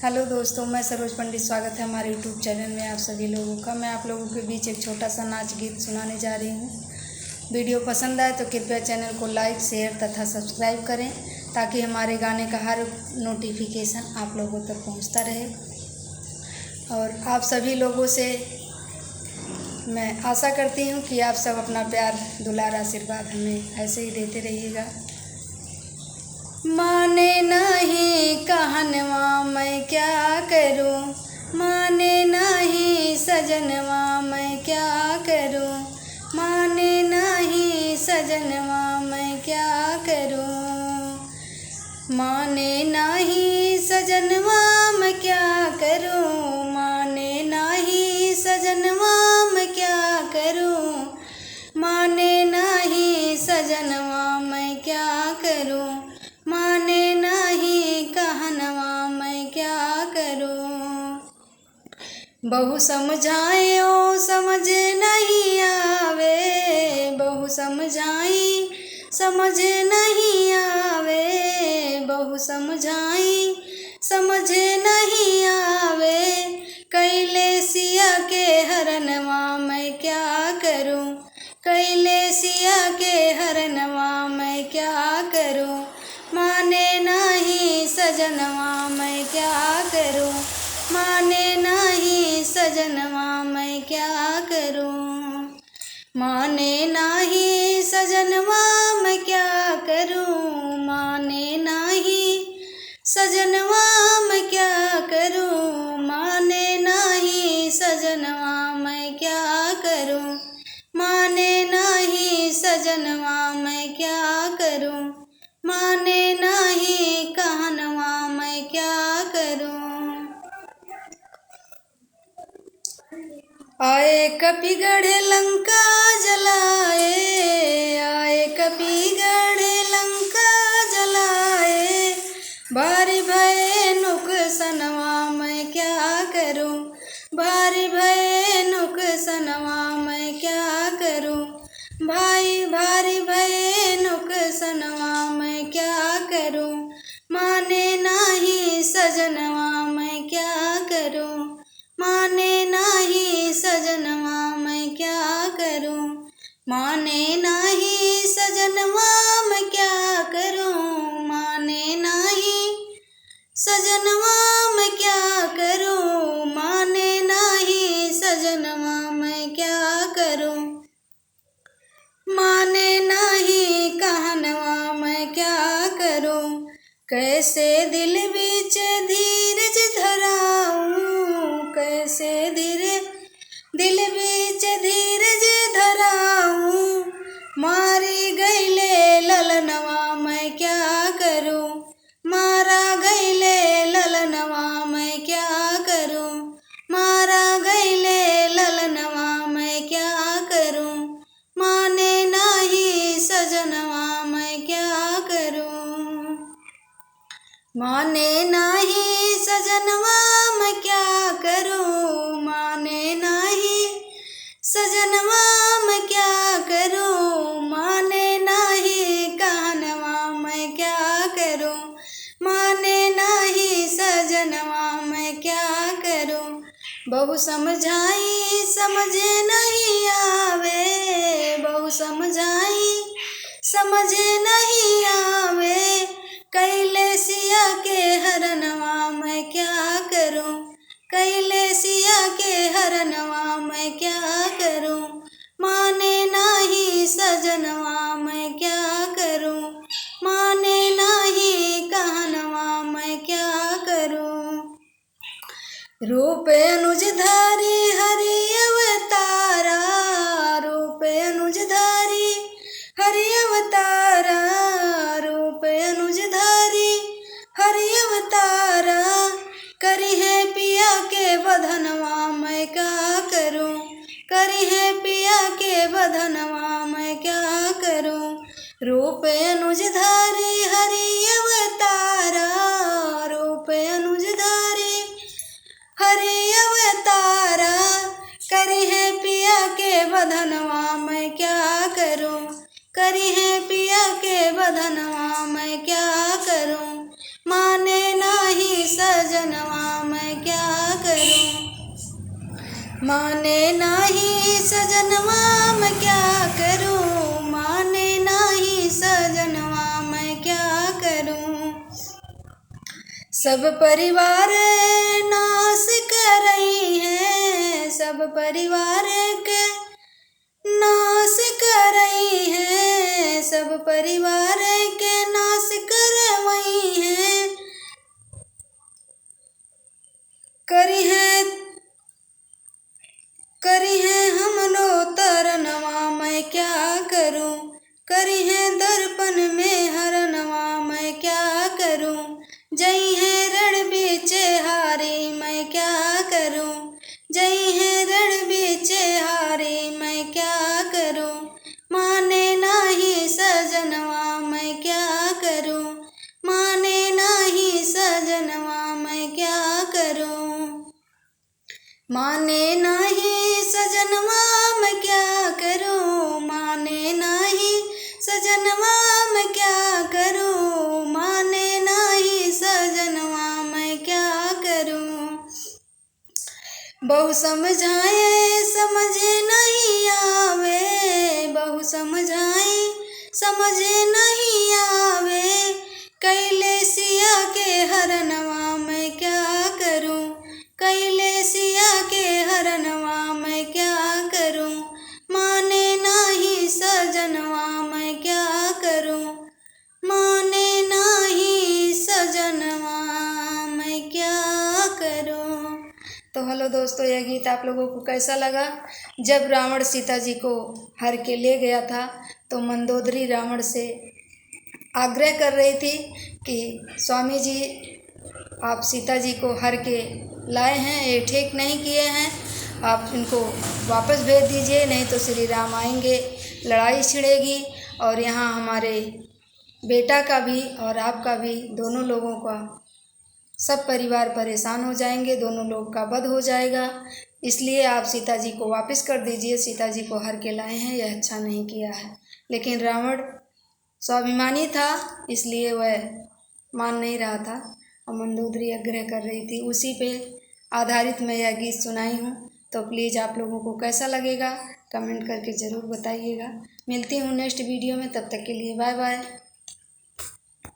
Hello दोस्तों, मैं सरोज पंडित। स्वागत है हमारे यूट्यूब चैनल में आप सभी लोगों का। मैं आप लोगों के बीच एक छोटा सा नाच गीत सुनाने जा रही हूँ। वीडियो पसंद आए तो कृपया चैनल को लाइक, शेयर तथा सब्सक्राइब करें ताकि हमारे गाने का हर नोटिफिकेशन आप लोगों तक पहुँचता रहे। और आप सभी लोगों से मैं आशा करती हूँ कि आप सब अपना प्यार, दुलार, आशीर्वाद हमें ऐसे ही देते रहिएगा। माने नहीं कहनवा मैं क्या करूं, माने नहीं सजनवा मैं क्या करूं, माने नहीं सजनवा मैं क्या करूं, माने नहीं सजनवा मैं क्या करूं, माने नहीं सजनवा मैं क्या करूं, माने नहीं सजनवा मैं क्या करूं, माने नहीं कहनवा मैं क्या करूं। बहु समझायो समझ नहीं आवे, बहु समझाई समझ नहीं आवे, बहु समझाई समझ नहीं आवे, कैले सिया के हरनवा मैं क्या करूं, कैले सिया के हरनवा मैं क्या करूं, माने नहीं सजनवा मैं क्या करूं, माने नहीं सजनवा मैं क्या करूं, माने नहीं सजनवा मैं क्या करूं, माने नहीं सजनवा मैं क्या करूं, माने नहीं सजनवा मैं क्या करूं, माने नहीं सजनवा मैं क्या करूं, माने नहीं कहनवा मैं क्या करूं। आए कपिगढ़ लंका जलाए, आए कपिगढ़ लंका जलाए, भारी भय नुकसनवा मैं क्या करूं, भारी भय नुकसनवा मैं क्या करूं, भाई भारी भय नुकसनवा मैं क्या करूं, माने नहीं सजनवा मैं क्या करूं, माने नहीं सजनवा मैं क्या करूं, माने नहीं सजनवा मैं क्या करूं, माने नहीं सजनवा मैं क्या करूं, माने नहीं सजनवा मैं क्या करूं, माने नहीं कहनवा मैं क्या करूं, कैसे दिल बीच धीरज धराऊं, कैसे दिल बीच धीरज धराऊं, मारी गईले ललनवा मैं क्या करूं, मारा गईले ललनवा मैं क्या करूं, मारा गईले ललनवा मैं क्या करूं, माने नहीं सजनवा मैं क्या करूं, माने नहीं सजनवा मैं क्या करूं, माने नहीं सजनवा मैं क्या करूं, माने नहीं कहनवा मैं क्या करूं, माने नहीं सजनवा मैं क्या करूं। बहु समझाई समझ नहीं आवे, बहु समझाई समझ नहीं आवे, कैले सिया के हरनवा मैं क्या करूं, कैले सिया के हरनवा मैं क्या करूं, माने नहीं सजनवा मैं क्या करूं, माने नहीं कहनवा मैं क्या करूं। रूप अनुजधारी हरि अवतारा, रूप अनुजधारी हरि अवतारा, रूप अनुजधारी हरि अवतारा, करी है पिया के बधनवा मैं क्या करूं, करी है पिया के बधनवा मैं क्या करूं, रूप अनुजधारी हरि अवतारा, रूप अनुजधारी हरि अवतारा, करी है पिया के बधनवा मैं क्या करूं, करी है पिया के बधनवा मैं क्या करूं, माने नहीं सजनवा माने नाही सजनवा मैं क्या करूं, माने नाही सजनवा मैं क्या करूं। सब परिवार नाश कर रही है, सब परिवार के नाश कर रही है, सब परिवार के नाश कर वही है। करी है हम लो तरनवा मैं क्या करूं, करी है दर्पण में हरनवा मैं क्या करूं। जई है रण बीचे हारी मैं क्या करूं, जई है रण बीचे हारी मैं क्या करूं। माने नाही सजनवा मैं क्या करूं, माने नाही सजनवा मैं क्या करूं। माने नाही सजनवा मैं क्या करूं, माने नाही सजनवा मैं क्या करूं, माने नाही सजनवा मैं क्या करूं। बहु समझाए समझे नहीं आवे, बहु समझाए समझे नहीं आवे। कैले सिया के हरनवा मैं क्या करूं, कैले सिया के हरनवा मैं क्या करूं। माने नाही सजनवा मैं क्या करूं, माने नाही सजनवा मैं क्या करूं। तो हेलो दोस्तों, यह गीत आप लोगों को कैसा लगा। जब रावण सीता जी को हर के ले गया था तो मंदोदरी रावण से आग्रह कर रही थी कि स्वामी जी आप सीता जी को हर के लाए हैं, ये ठीक नहीं किए हैं, आप इनको वापस भेज दीजिए, नहीं तो श्री राम आएंगे, लड़ाई छिड़ेगी और यहाँ हमारे बेटा का भी और आपका भी, दोनों लोगों का, सब परिवार परेशान हो जाएंगे, दोनों लोग का वध हो जाएगा। इसलिए आप सीता जी को वापस कर दीजिए, सीता जी को हर के लाए हैं, यह अच्छा नहीं किया है। लेकिन रावण स्वाभिमानी था, इसलिए वह मान नहीं रहा था और मंदोदरी आग्रह कर रही थी। उसी पे आधारित मैं यह गीत सुनाई हूँ। तो प्लीज़ आप लोगों को कैसा लगेगा कमेंट करके ज़रूर बताइएगा। मिलती हूँ नेक्स्ट वीडियो में, तब तक के लिए बाय बाय।